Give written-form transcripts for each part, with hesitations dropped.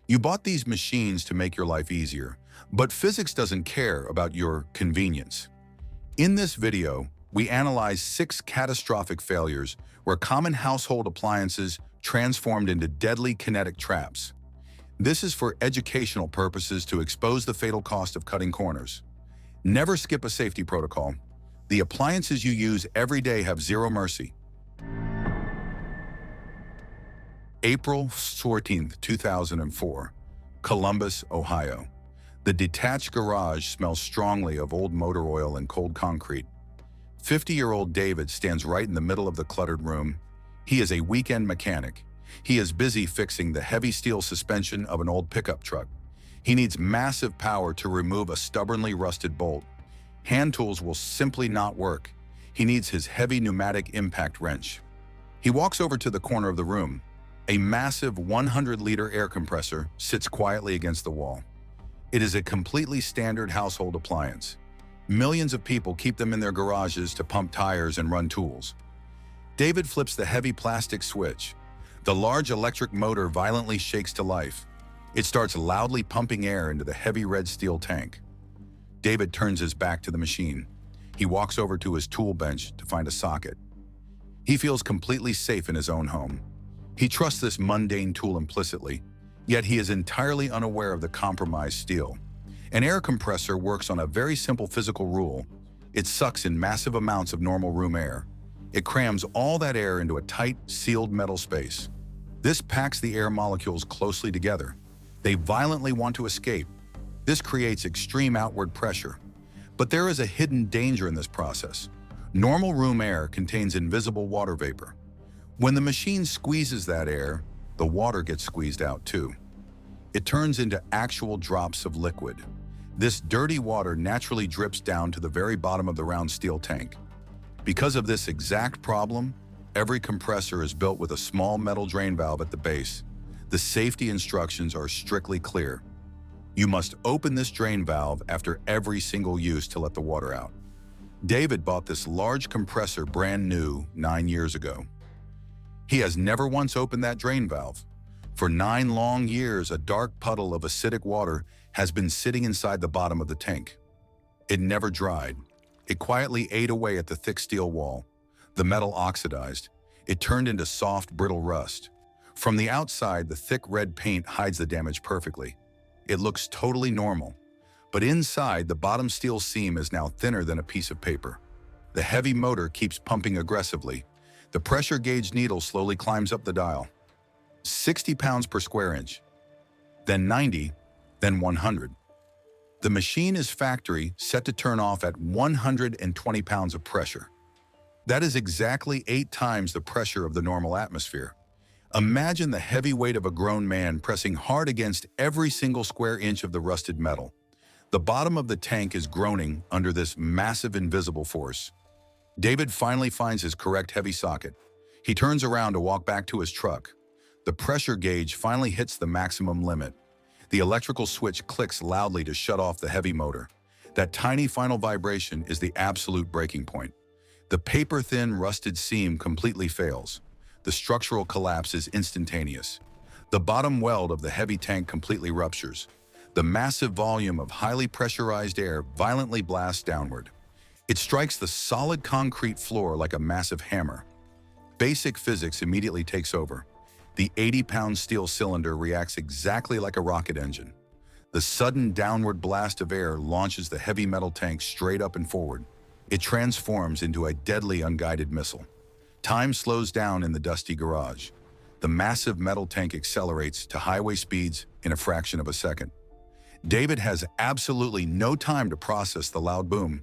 You bought these machines to make your life easier, but physics doesn't care about your convenience. In this video, we analyze 6 catastrophic failures where common household appliances transformed into deadly kinetic traps. This is for educational purposes to expose the fatal cost of cutting corners. Never skip a safety protocol. The appliances you use every day have zero mercy. April 14, 2004, Columbus, Ohio. The detached garage smells strongly of old motor oil and cold concrete. 50-year-old David stands right in the middle of the cluttered room. He is a weekend mechanic. He is busy fixing the heavy steel suspension of an old pickup truck. He needs massive power to remove a stubbornly rusted bolt. Hand tools will simply not work. He needs his heavy pneumatic impact wrench. He walks over to the corner of the room. A massive 100-liter air compressor sits quietly against the wall. It is a completely standard household appliance. Millions of people keep them in their garages to pump tires and run tools. David flips the heavy plastic switch. The large electric motor violently shakes to life. It starts loudly pumping air into the heavy red steel tank. David turns his back to the machine. He walks over to his tool bench to find a socket. He feels completely safe in his own home. He trusts this mundane tool implicitly, yet he is entirely unaware of the compromised steel. An air compressor works on a very simple physical rule. It sucks in massive amounts of normal room air. It crams all that air into a tight, sealed metal space. This packs the air molecules closely together. They violently want to escape. This creates extreme outward pressure. But there is a hidden danger in this process. Normal room air contains invisible water vapor. When the machine squeezes that air, the water gets squeezed out too. It turns into actual drops of liquid. This dirty water naturally drips down to the very bottom of the round steel tank. Because of this exact problem, every compressor is built with a small metal drain valve at the base. The safety instructions are strictly clear. You must open this drain valve after every single use to let the water out. David bought this large compressor brand new 9 years ago. He has never once opened that drain valve. For 9 long years, a dark puddle of acidic water has been sitting inside the bottom of the tank. It never dried. It quietly ate away at the thick steel wall. The metal oxidized. It turned into soft, brittle rust. From the outside, the thick red paint hides the damage perfectly. It looks totally normal. But inside, the bottom steel seam is now thinner than a piece of paper. The heavy motor keeps pumping aggressively. The pressure gauge needle slowly climbs up the dial. 60 pounds per square inch, then 90, then 100. The machine is factory set to turn off at 120 pounds of pressure. That is exactly 8 times the pressure of the normal atmosphere. Imagine the heavy weight of a grown man pressing hard against every single square inch of the rusted metal. The bottom of the tank is groaning under this massive invisible force. David finally finds his correct heavy socket. He turns around to walk back to his truck. The pressure gauge finally hits the maximum limit. The electrical switch clicks loudly to shut off the heavy motor. That tiny final vibration is the absolute breaking point. The paper-thin, rusted seam completely fails. The structural collapse is instantaneous. The bottom weld of the heavy tank completely ruptures. The massive volume of highly pressurized air violently blasts downward. It strikes the solid concrete floor like a massive hammer. Basic physics immediately takes over. The 80-pound steel cylinder reacts exactly like a rocket engine. The sudden downward blast of air launches the heavy metal tank straight up and forward. It transforms into a deadly unguided missile. Time slows down in the dusty garage. The massive metal tank accelerates to highway speeds in a fraction of a second. David has absolutely no time to process the loud boom.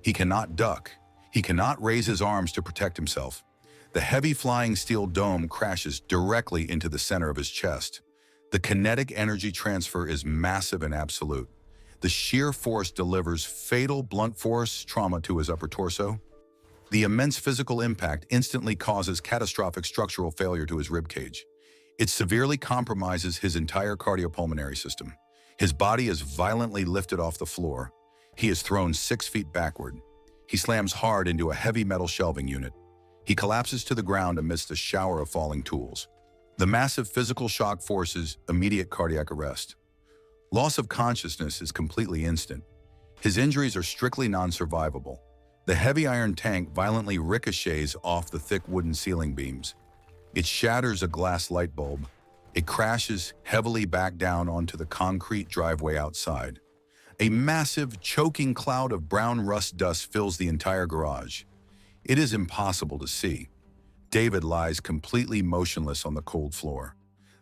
He cannot duck. He cannot raise his arms to protect himself. The heavy flying steel dome crashes directly into the center of his chest. The kinetic energy transfer is massive and absolute. The sheer force delivers fatal blunt force trauma to his upper torso. The immense physical impact instantly causes catastrophic structural failure to his ribcage. It severely compromises his entire cardiopulmonary system. His body is violently lifted off the floor. He is thrown 6 feet backward. He slams hard into a heavy metal shelving unit. He collapses to the ground amidst a shower of falling tools. The massive physical shock forces immediate cardiac arrest. Loss of consciousness is completely instant. His injuries are strictly non-survivable. The heavy iron tank violently ricochets off the thick wooden ceiling beams. It shatters a glass light bulb. It crashes heavily back down onto the concrete driveway outside. A massive, choking cloud of brown rust dust fills the entire garage. It is impossible to see. David lies completely motionless on the cold floor.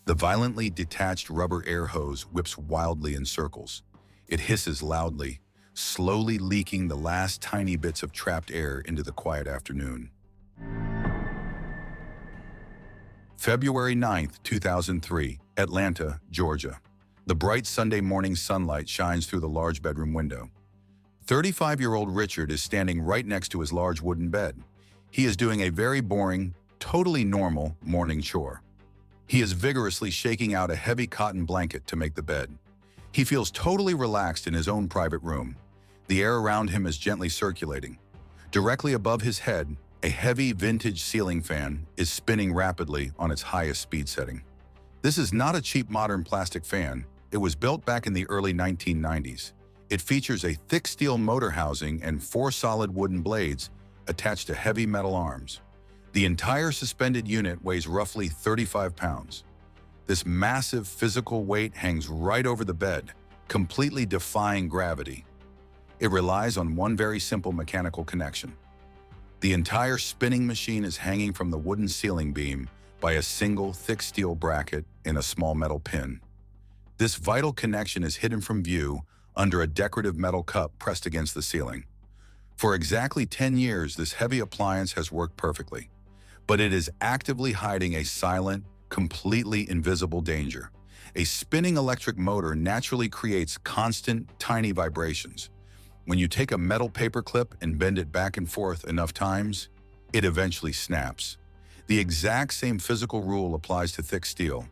The violently detached rubber air hose whips wildly in circles. It hisses loudly, slowly leaking the last tiny bits of trapped air into the quiet afternoon. February 9th, 2003, Atlanta, Georgia. The bright Sunday morning sunlight shines through the large bedroom window. 35-year-old Richard is standing right next to his large wooden bed. He is doing a very boring, totally normal morning chore. He is vigorously shaking out a heavy cotton blanket to make the bed. He feels totally relaxed in his own private room. The air around him is gently circulating. Directly above his head, a heavy vintage ceiling fan is spinning rapidly on its highest speed setting. This is not a cheap modern plastic fan. It was built back in the early 1990s. It features a thick steel motor housing and 4 solid wooden blades attached to heavy metal arms. The entire suspended unit weighs roughly 35 pounds. This massive physical weight hangs right over the bed, completely defying gravity. It relies on one very simple mechanical connection. The entire spinning machine is hanging from the wooden ceiling beam by a single thick steel bracket in a small metal pin. This vital connection is hidden from view under a decorative metal cup pressed against the ceiling. For exactly 10 years, this heavy appliance has worked perfectly, but it is actively hiding a silent, completely invisible danger. A spinning electric motor naturally creates constant, tiny vibrations. When you take a metal paperclip and bend it back and forth enough times, it eventually snaps. The exact same physical rule applies to thick steel.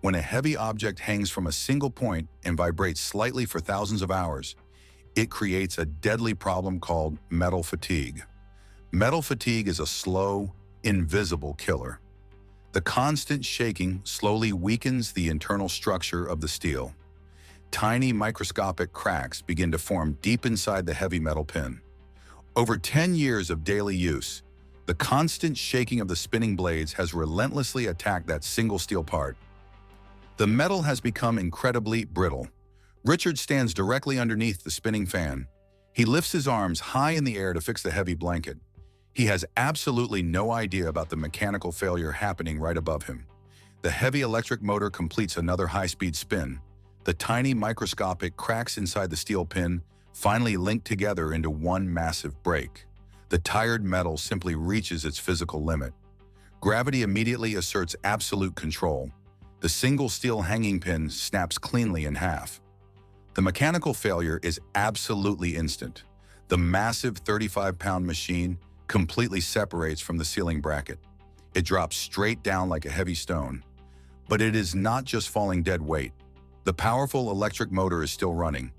When a heavy object hangs from a single point and vibrates slightly for thousands of hours, it creates a deadly problem called metal fatigue. Metal fatigue is a slow, invisible killer. The constant shaking slowly weakens the internal structure of the steel. Tiny microscopic cracks begin to form deep inside the heavy metal pin. Over 10 years of daily use, the constant shaking of the spinning blades has relentlessly attacked that single steel part. The metal has become incredibly brittle. Richard stands directly underneath the spinning fan. He lifts his arms high in the air to fix the heavy blanket. He has absolutely no idea about the mechanical failure happening right above him. The heavy electric motor completes another high-speed spin. The tiny microscopic cracks inside the steel pin finally link together into one massive break. The tired metal simply reaches its physical limit. Gravity immediately asserts absolute control. The single steel hanging pin snaps cleanly in half. The mechanical failure is absolutely instant. The massive 35-pound machine completely separates from the ceiling bracket. It drops straight down like a heavy stone. But it is not just falling dead weight. The powerful electric motor is still running.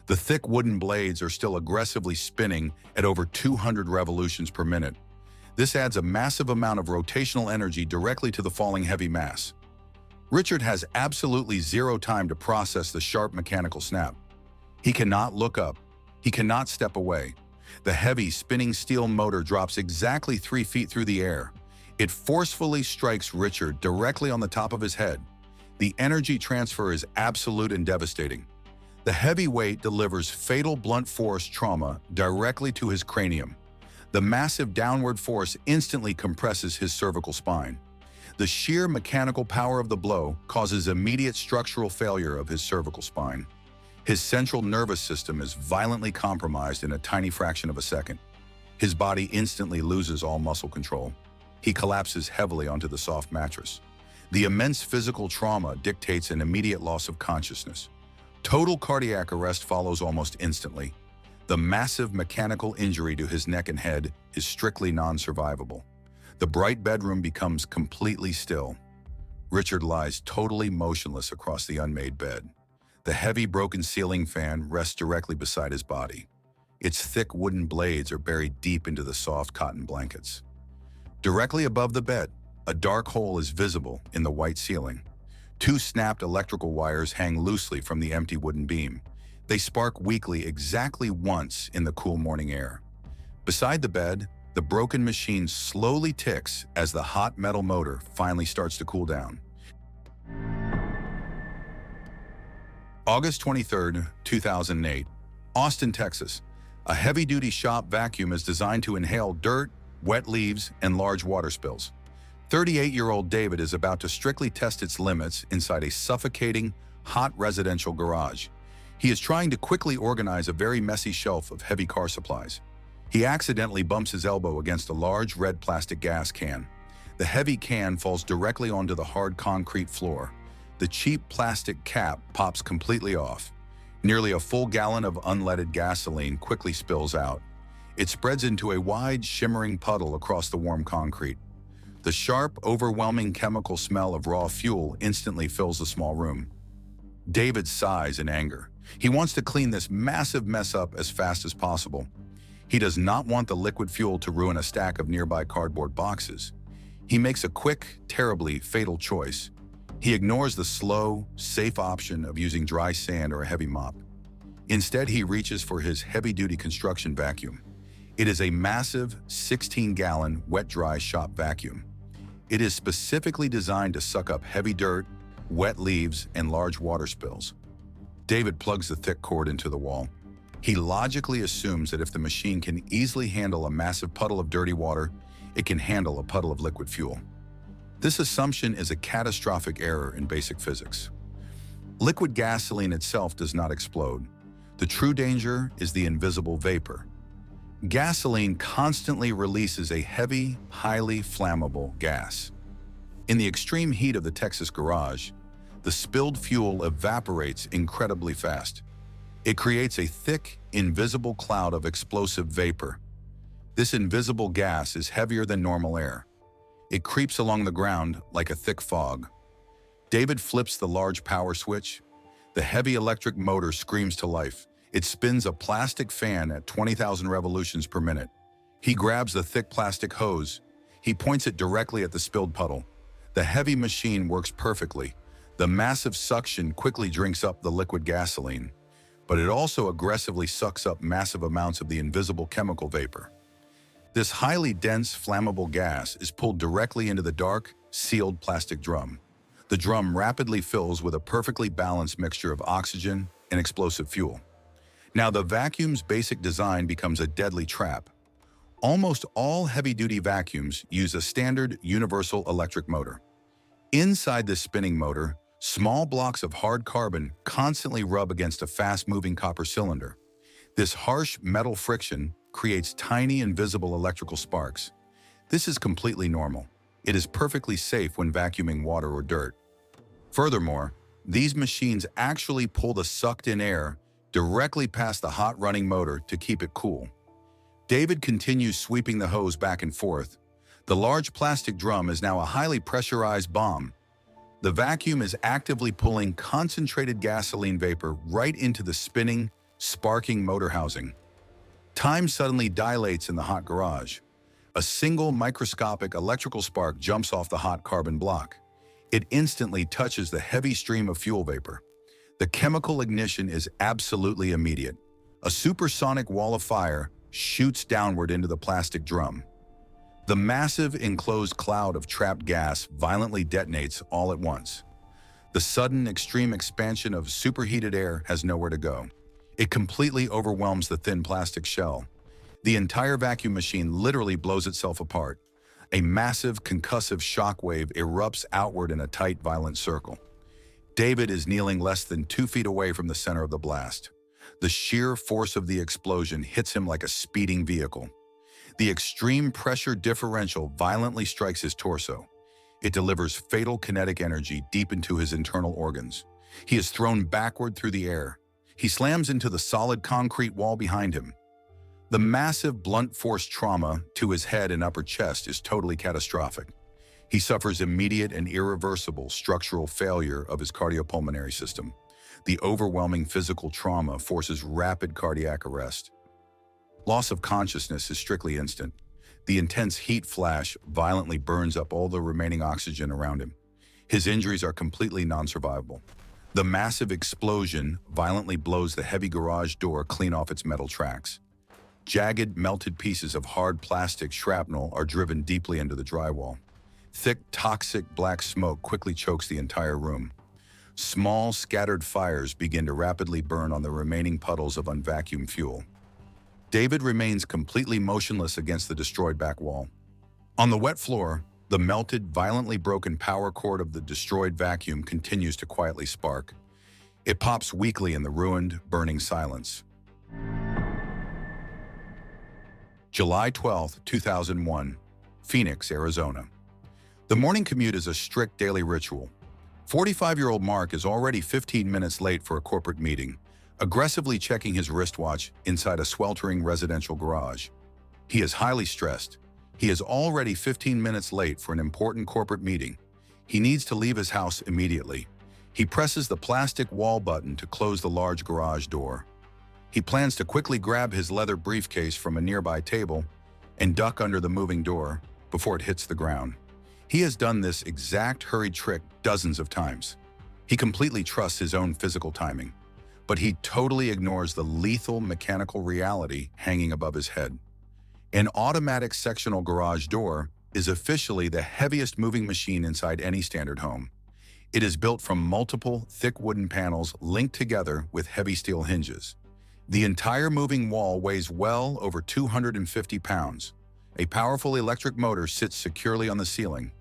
The thick wooden blades are still aggressively spinning at over 200 revolutions per minute. This adds a massive amount of rotational energy directly to the falling heavy mass. Richard has absolutely zero time to process the sharp mechanical snap. He cannot look up. He cannot step away. The heavy, spinning steel motor drops exactly 3 feet through the air. It forcefully strikes Richard directly on the top of his head. The energy transfer is absolute and devastating. The heavy weight delivers fatal blunt force trauma directly to his cranium. The massive downward force instantly compresses his cervical spine. The sheer mechanical power of the blow causes immediate structural failure of his cervical spine. His central nervous system is violently compromised in a tiny fraction of a second. His body instantly loses all muscle control. He collapses heavily onto the soft mattress. The immense physical trauma dictates an immediate loss of consciousness. Total cardiac arrest follows almost instantly. The massive mechanical injury to his neck and head is strictly non-survivable. The bright bedroom becomes completely still. Richard lies totally motionless across the unmade bed. The heavy broken ceiling fan rests directly beside his body. Its thick wooden blades are buried deep into the soft cotton blankets. Directly above the bed, A dark hole is visible in the white ceiling. Two snapped electrical wires hang loosely from the empty wooden beam. They spark weakly exactly once in the cool morning air. Beside the bed, the broken machine slowly ticks as the hot metal motor finally starts to cool down. August 23, 2008, Austin, Texas. A heavy-duty shop vacuum is designed to inhale dirt, wet leaves, and large water spills. 38-year-old David is about to strictly test its limits inside a suffocating, hot residential garage. He is trying to quickly organize a very messy shelf of heavy car supplies. He accidentally bumps his elbow against a large red plastic gas can. The heavy can falls directly onto the hard concrete floor. The cheap plastic cap pops completely off. Nearly a full gallon of unleaded gasoline quickly spills out. It spreads into a wide, shimmering puddle across the warm concrete. The sharp, overwhelming chemical smell of raw fuel instantly fills the small room. David sighs in anger. He wants to clean this massive mess up as fast as possible. He does not want the liquid fuel to ruin a stack of nearby cardboard boxes. He makes a quick, terribly fatal choice. He ignores the slow, safe option of using dry sand or a heavy mop. Instead, he reaches for his heavy-duty construction vacuum. It is a massive 16-gallon wet-dry shop vacuum. It is specifically designed to suck up heavy dirt, wet leaves, and large water spills. David plugs the thick cord into the wall. He logically assumes that if the machine can easily handle a massive puddle of dirty water, it can handle a puddle of liquid fuel. This assumption is a catastrophic error in basic physics. Liquid gasoline itself does not explode. The true danger is the invisible vapor. Gasoline constantly releases a heavy, highly flammable gas. In the extreme heat of the Texas garage, the spilled fuel evaporates incredibly fast. It creates a thick, invisible cloud of explosive vapor. This invisible gas is heavier than normal air. It creeps along the ground like a thick fog. David flips the large power switch. The heavy electric motor screams to life. It spins a plastic fan at 20,000 revolutions per minute. He grabs the thick plastic hose. He points it directly at the spilled puddle. The heavy machine works perfectly. The massive suction quickly drinks up the liquid gasoline, but it also aggressively sucks up massive amounts of the invisible chemical vapor. This highly dense, flammable gas is pulled directly into the dark, sealed plastic drum. The drum rapidly fills with a perfectly balanced mixture of oxygen and explosive fuel. Now, the vacuum's basic design becomes a deadly trap. Almost all heavy-duty vacuums use a standard universal electric motor. Inside this spinning motor, small blocks of hard carbon constantly rub against a fast-moving copper cylinder. This harsh metal friction creates tiny, invisible electrical sparks. This is completely normal. It is perfectly safe when vacuuming water or dirt. Furthermore, these machines actually pull the sucked-in air directly past the hot running motor to keep it cool. David continues sweeping the hose back and forth. The large plastic drum is now a highly pressurized bomb. The vacuum is actively pulling concentrated gasoline vapor right into the spinning, sparking motor housing. Time suddenly dilates in the hot garage. A single microscopic electrical spark jumps off the hot carbon block. It instantly touches the heavy stream of fuel vapor. The chemical ignition is absolutely immediate. A supersonic wall of fire shoots downward into the plastic drum. The massive enclosed cloud of trapped gas violently detonates all at once. The sudden extreme expansion of superheated air has nowhere to go. It completely overwhelms the thin plastic shell. The entire vacuum machine literally blows itself apart. A massive concussive shockwave erupts outward in a tight, violent circle. David is kneeling less than 2 feet away from the center of the blast. The sheer force of the explosion hits him like a speeding vehicle. The extreme pressure differential violently strikes his torso. It delivers fatal kinetic energy deep into his internal organs. He is thrown backward through the air. He slams into the solid concrete wall behind him. The massive blunt force trauma to his head and upper chest is totally catastrophic. He suffers immediate and irreversible structural failure of his cardiopulmonary system. The overwhelming physical trauma forces rapid cardiac arrest. Loss of consciousness is strictly instant. The intense heat flash violently burns up all the remaining oxygen around him. His injuries are completely non-survivable. The massive explosion violently blows the heavy garage door clean off its metal tracks. Jagged, melted pieces of hard plastic shrapnel are driven deeply into the drywall. Thick, toxic black smoke quickly chokes the entire room. Small, scattered fires begin to rapidly burn on the remaining puddles of unvacuumed fuel. David remains completely motionless against the destroyed back wall. On the wet floor, the melted, violently broken power cord of the destroyed vacuum continues to quietly spark. It pops weakly in the ruined, burning silence. July 12, 2001, Phoenix, Arizona. The morning commute is a strict daily ritual. 45-year-old Mark is already 15 minutes late for a corporate meeting, aggressively checking his wristwatch inside a sweltering residential garage. He is highly stressed. He is already 15 minutes late for an important corporate meeting. He needs to leave his house immediately. He presses the plastic wall button to close the large garage door. He plans to quickly grab his leather briefcase from a nearby table and duck under the moving door before it hits the ground. He has done this exact hurried trick dozens of times. He completely trusts his own physical timing, but he totally ignores the lethal mechanical reality hanging above his head. An automatic sectional garage door is officially the heaviest moving machine inside any standard home. It is built from multiple thick wooden panels linked together with heavy steel hinges. The entire moving wall weighs well over 250 pounds. A powerful electric motor sits securely on the ceiling.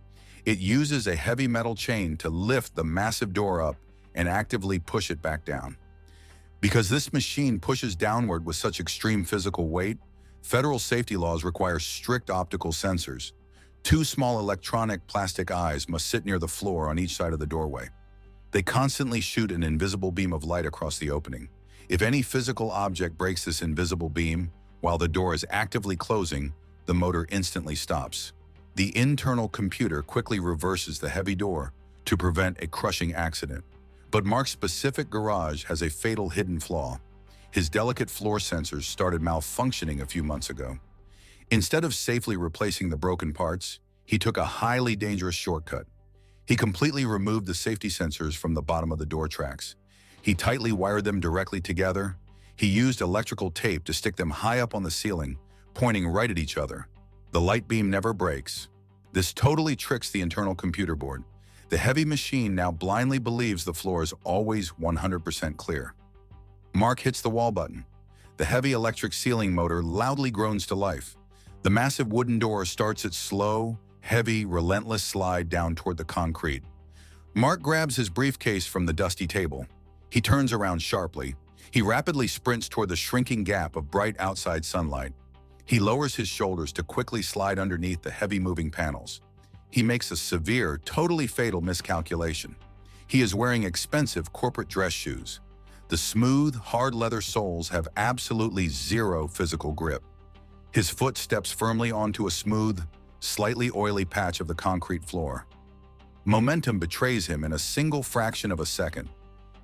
It uses a heavy metal chain to lift the massive door up and actively push it back down. Because this machine pushes downward with such extreme physical weight, federal safety laws require strict optical sensors. Two small electronic plastic eyes must sit near the floor on each side of the doorway. They constantly shoot an invisible beam of light across the opening. If any physical object breaks this invisible beam while the door is actively closing, the motor instantly stops. The internal computer quickly reverses the heavy door to prevent a crushing accident. But Mark's specific garage has a fatal hidden flaw. His delicate floor sensors started malfunctioning a few months ago. Instead of safely replacing the broken parts, he took a highly dangerous shortcut. He completely removed the safety sensors from the bottom of the door tracks. He tightly wired them directly together. He used electrical tape to stick them high up on the ceiling, pointing right at each other. The light beam never breaks. This totally tricks the internal computer board. The heavy machine now blindly believes the floor is always 100% clear. Mark hits the wall button. The heavy electric ceiling motor loudly groans to life. The massive wooden door starts its slow, heavy, relentless slide down toward the concrete. Mark grabs his briefcase from the dusty table. He turns around sharply. He rapidly sprints toward the shrinking gap of bright outside sunlight. He lowers his shoulders to quickly slide underneath the heavy moving panels. He makes a severe, totally fatal miscalculation. He is wearing expensive corporate dress shoes. The smooth, hard leather soles have absolutely zero physical grip. His foot steps firmly onto a smooth, slightly oily patch of the concrete floor. Momentum betrays him in a single fraction of a second.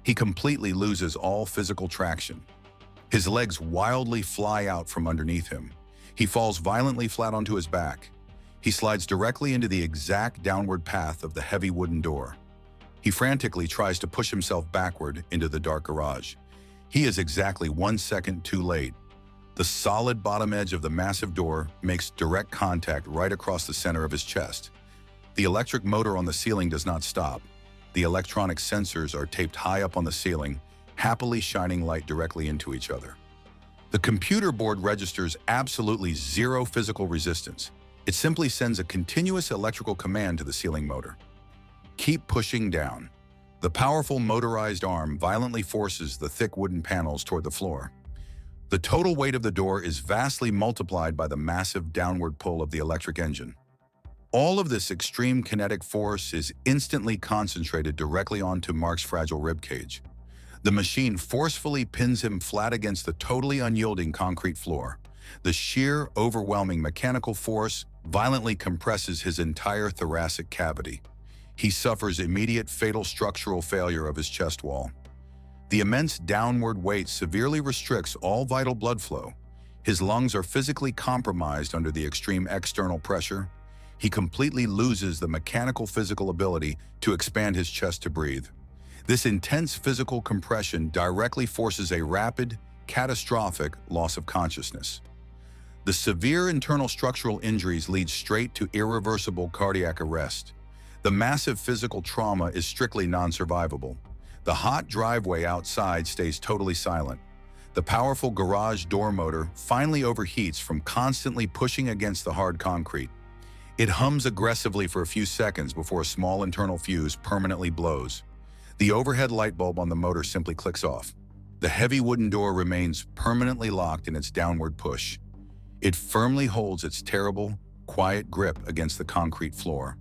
He completely loses all physical traction. His legs wildly fly out from underneath him. He falls violently flat onto his back. He slides directly into the exact downward path of the heavy wooden door. He frantically tries to push himself backward into the dark garage. He is exactly 1 second too late. The solid bottom edge of the massive door makes direct contact right across the center of his chest. The electric motor on the ceiling does not stop. The electronic sensors are taped high up on the ceiling, happily shining light directly into each other. The computer board registers absolutely zero physical resistance. It simply sends a continuous electrical command to the ceiling motor. Keep pushing down. The powerful motorized arm violently forces the thick wooden panels toward the floor. The total weight of the door is vastly multiplied by the massive downward pull of the electric engine. All of this extreme kinetic force is instantly concentrated directly onto Mark's fragile ribcage. The machine forcefully pins him flat against the totally unyielding concrete floor. The sheer, overwhelming mechanical force violently compresses his entire thoracic cavity. He suffers immediate fatal structural failure of his chest wall. The immense downward weight severely restricts all vital blood flow. His lungs are physically compromised under the extreme external pressure. He completely loses the mechanical physical ability to expand his chest to breathe. This intense physical compression directly forces a rapid, catastrophic loss of consciousness. The severe internal structural injuries lead straight to irreversible cardiac arrest. The massive physical trauma is strictly non-survivable. The hot driveway outside stays totally silent. The powerful garage door motor finally overheats from constantly pushing against the hard concrete. It hums aggressively for a few seconds before a small internal fuse permanently blows. The overhead light bulb on the motor simply clicks off. The heavy wooden door remains permanently locked in its downward push. It firmly holds its terrible, quiet grip against the concrete floor.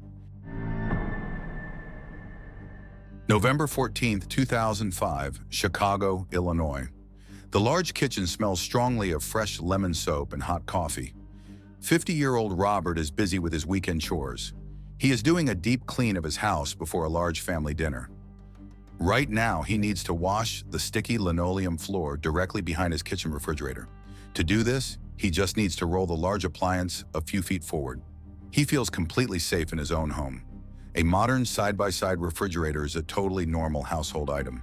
November 14, 2005, Chicago, Illinois. The large kitchen smells strongly of fresh lemon soap and hot coffee. 50-year-old Robert is busy with his weekend chores. He is doing a deep clean of his house before a large family dinner. Right now, he needs to wash the sticky linoleum floor directly behind his kitchen refrigerator. To do this, he just needs to roll the large appliance a few feet forward. He feels completely safe in his own home. A modern side-by-side refrigerator is a totally normal household item.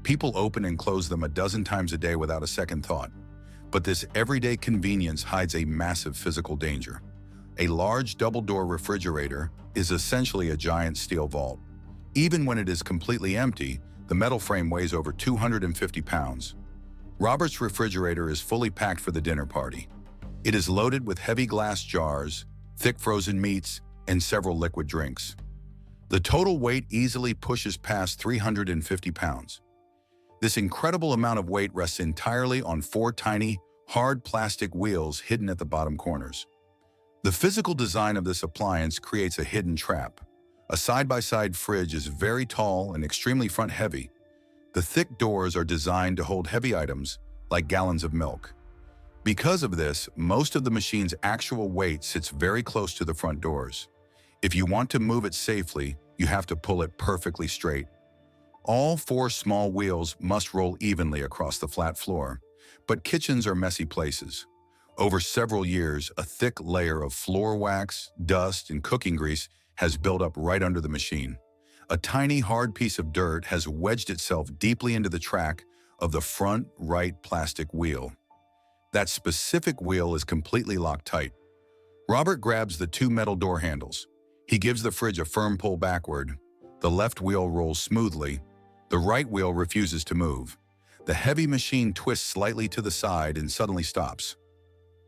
People open and close them a dozen times a day without a second thought. But this everyday convenience hides a massive physical danger. A large double-door refrigerator is essentially a giant steel vault. Even when it is completely empty, the metal frame weighs over 250 pounds. Robert's refrigerator is fully packed for the dinner party. It is loaded with heavy glass jars, thick frozen meats, and several liquid drinks. The total weight easily pushes past 350 pounds. This incredible amount of weight rests entirely on 4 tiny, hard plastic wheels hidden at the bottom corners. The physical design of this appliance creates a hidden trap. A side-by-side fridge is very tall and extremely front-heavy. The thick doors are designed to hold heavy items, like gallons of milk. Because of this, most of the machine's actual weight sits very close to the front doors. If you want to move it safely, you have to pull it perfectly straight. All 4 small wheels must roll evenly across the flat floor, but kitchens are messy places. Over several years, a thick layer of floor wax, dust, and cooking grease has built up right under the machine. A tiny, hard piece of dirt has wedged itself deeply into the track of the front right plastic wheel. That specific wheel is completely locked tight. Robert grabs the 2 metal door handles. He gives the fridge a firm pull backward. The left wheel rolls smoothly. The right wheel refuses to move. The heavy machine twists slightly to the side and suddenly stops.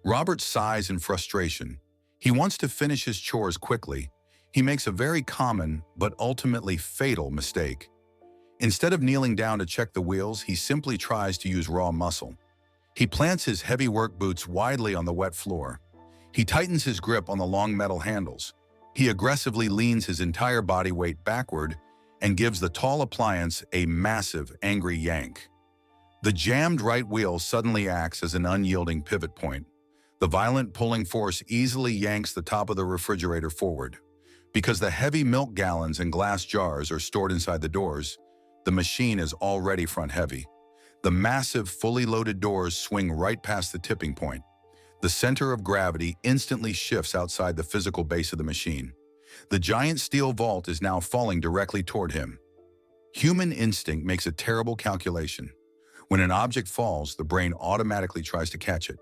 Robert sighs in frustration. He wants to finish his chores quickly. He makes a very common but ultimately fatal mistake. Instead of kneeling down to check the wheels, he simply tries to use raw muscle. He plants his heavy work boots widely on the wet floor. He tightens his grip on the long metal handles. He aggressively leans his entire body weight backward and gives the tall appliance a massive, angry yank. The jammed right wheel suddenly acts as an unyielding pivot point. The violent pulling force easily yanks the top of the refrigerator forward. Because the heavy milk gallons and glass jars are stored inside the doors, the machine is already front-heavy. The massive, fully loaded doors swing right past the tipping point. The center of gravity instantly shifts outside the physical base of the machine. The giant steel vault is now falling directly toward him. Human instinct makes a terrible calculation. When an object falls, the brain automatically tries to catch it.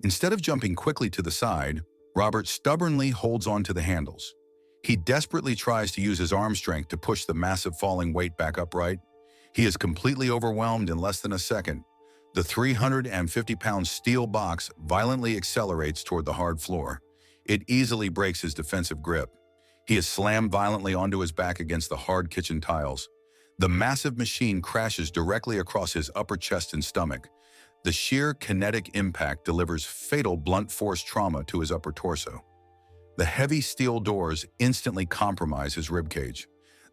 Instead of jumping quickly to the side, Robert stubbornly holds on to the handles. He desperately tries to use his arm strength to push the massive falling weight back upright. He is completely overwhelmed in less than a second. The 350-pound steel box violently accelerates toward the hard floor. It easily breaks his defensive grip. He is slammed violently onto his back against the hard kitchen tiles. The massive machine crashes directly across his upper chest and stomach. The sheer kinetic impact delivers fatal blunt force trauma to his upper torso. The heavy steel doors instantly compromise his ribcage.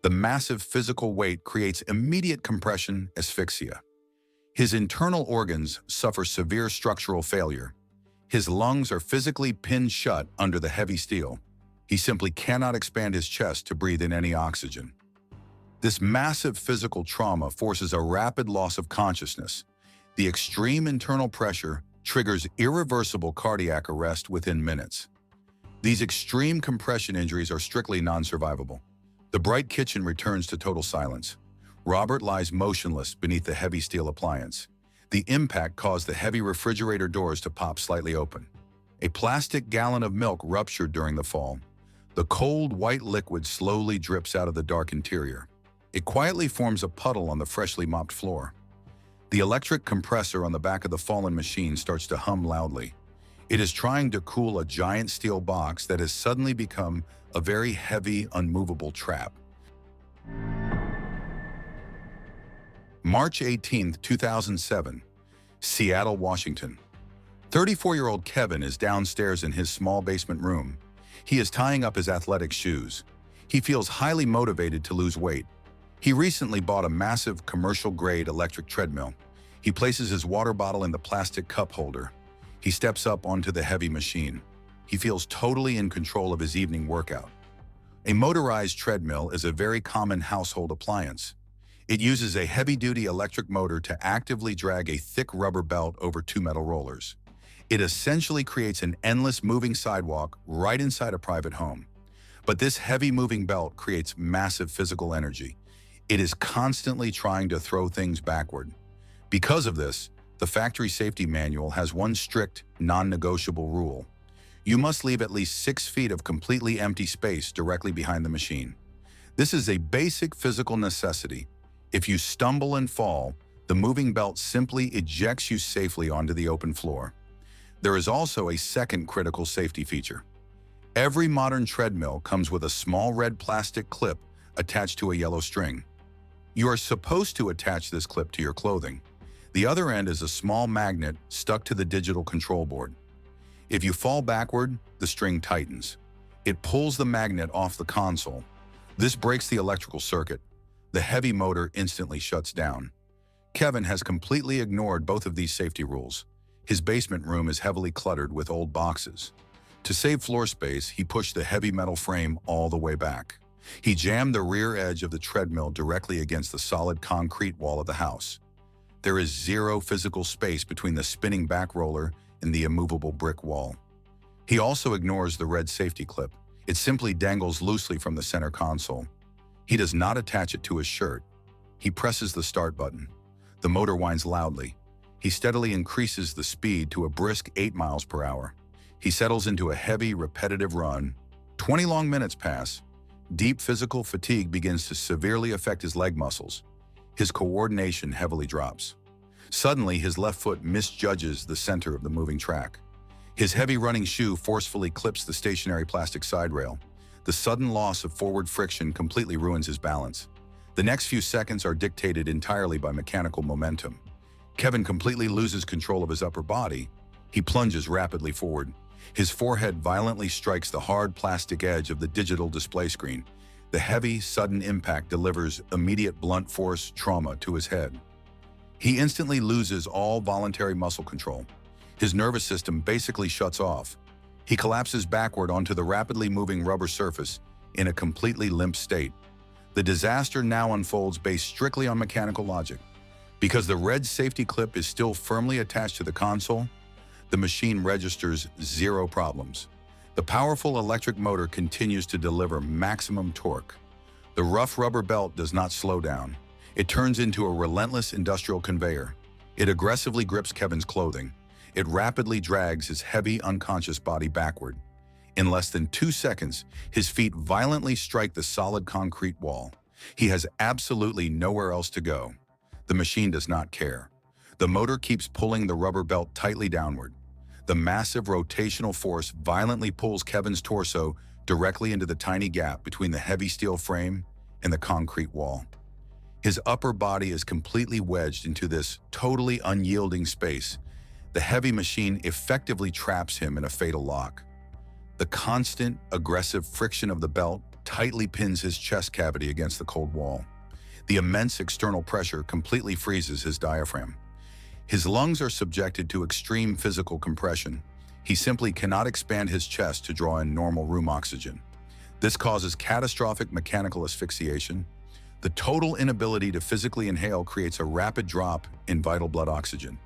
The massive physical weight creates immediate compression asphyxia. His internal organs suffer severe structural failure. His lungs are physically pinned shut under the heavy steel. He simply cannot expand his chest to breathe in any oxygen. This massive physical trauma forces a rapid loss of consciousness. The extreme internal pressure triggers irreversible cardiac arrest within minutes. These extreme compression injuries are strictly non-survivable. The bright kitchen returns to total silence. Robert lies motionless beneath the heavy steel appliance. The impact caused the heavy refrigerator doors to pop slightly open. A plastic gallon of milk ruptured during the fall. The cold, white liquid slowly drips out of the dark interior. It quietly forms a puddle on the freshly mopped floor. The electric compressor on the back of the fallen machine starts to hum loudly. It is trying to cool a giant steel box that has suddenly become a very heavy, unmovable trap. March 18, 2007, Seattle, Washington. 34-year-old Kevin is downstairs in his small basement room. He is tying up his athletic shoes. He feels highly motivated to lose weight. He recently bought a massive commercial-grade electric treadmill. He places his water bottle in the plastic cup holder. He steps up onto the heavy machine. He feels totally in control of his evening workout. A motorized treadmill is a very common household appliance. It uses a heavy-duty electric motor to actively drag a thick rubber belt over two metal rollers. It essentially creates an endless moving sidewalk right inside a private home. But this heavy moving belt creates massive physical energy. It is constantly trying to throw things backward. Because of this, the factory safety manual has one strict, non-negotiable rule. You must leave at least 6 feet of completely empty space directly behind the machine. This is a basic physical necessity. If you stumble and fall, the moving belt simply ejects you safely onto the open floor. There is also a second critical safety feature. Every modern treadmill comes with a small red plastic clip attached to a yellow string. You are supposed to attach this clip to your clothing. The other end is a small magnet stuck to the digital control board. If you fall backward, the string tightens. It pulls the magnet off the console. This breaks the electrical circuit. The heavy motor instantly shuts down. Kevin has completely ignored both of these safety rules. His basement room is heavily cluttered with old boxes. To save floor space, he pushed the heavy metal frame all the way back. He jammed the rear edge of the treadmill directly against the solid concrete wall of the house. There is zero physical space between the spinning back roller and the immovable brick wall. He also ignores the red safety clip. It simply dangles loosely from the center console. He does not attach it to his shirt. He presses the start button. The motor whines loudly. He steadily increases the speed to a brisk 8 miles per hour. He settles into a heavy, repetitive run. 20 long minutes pass. Deep physical fatigue begins to severely affect his leg muscles. His coordination heavily drops. Suddenly, his left foot misjudges the center of the moving track. His heavy running shoe forcefully clips the stationary plastic side rail. The sudden loss of forward friction completely ruins his balance. The next few seconds are dictated entirely by mechanical momentum. Kevin completely loses control of his upper body. He plunges rapidly forward. His forehead violently strikes the hard plastic edge of the digital display screen. The heavy, sudden impact delivers immediate blunt force trauma to his head. He instantly loses all voluntary muscle control. His nervous system basically shuts off. He collapses backward onto the rapidly moving rubber surface in a completely limp state. The disaster now unfolds based strictly on mechanical logic. Because the red safety clip is still firmly attached to the console, the machine registers 0 problems. The powerful electric motor continues to deliver maximum torque. The rough rubber belt does not slow down. It turns into a relentless industrial conveyor. It aggressively grips Kevin's clothing. It rapidly drags his heavy, unconscious body backward. In less than 2 seconds, his feet violently strike the solid concrete wall. He has absolutely nowhere else to go. The machine does not care. The motor keeps pulling the rubber belt tightly downward. The massive rotational force violently pulls Kevin's torso directly into the tiny gap between the heavy steel frame and the concrete wall. His upper body is completely wedged into this totally unyielding space. The heavy machine effectively traps him in a fatal lock. The constant, aggressive friction of the belt tightly pins his chest cavity against the cold wall. The immense external pressure completely freezes his diaphragm. His lungs are subjected to extreme physical compression. He simply cannot expand his chest to draw in normal room oxygen. This causes catastrophic mechanical asphyxiation. The total inability to physically inhale creates a rapid drop in vital blood oxygen.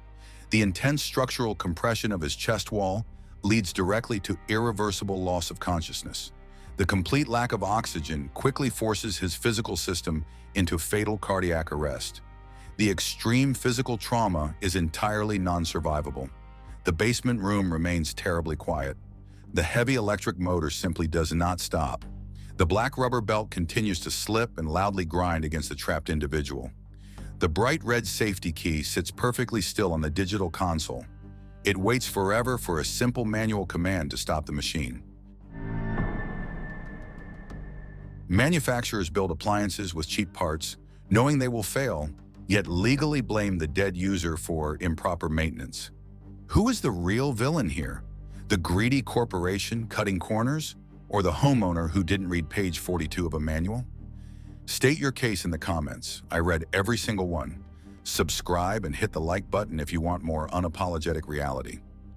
The intense structural compression of his chest wall leads directly to irreversible loss of consciousness. The complete lack of oxygen quickly forces his physical system into fatal cardiac arrest. The extreme physical trauma is entirely non-survivable. The basement room remains terribly quiet. The heavy electric motor simply does not stop. The black rubber belt continues to slip and loudly grind against the trapped individual. The bright red safety key sits perfectly still on the digital console. It waits forever for a simple manual command to stop the machine. Manufacturers build appliances with cheap parts, knowing they will fail, yet legally blame the dead user for improper maintenance. Who is the real villain here? The greedy corporation cutting corners, or the homeowner who didn't read page 42 of a manual? State your case in the comments. I read every single one. Subscribe and hit the like button if you want more unapologetic reality.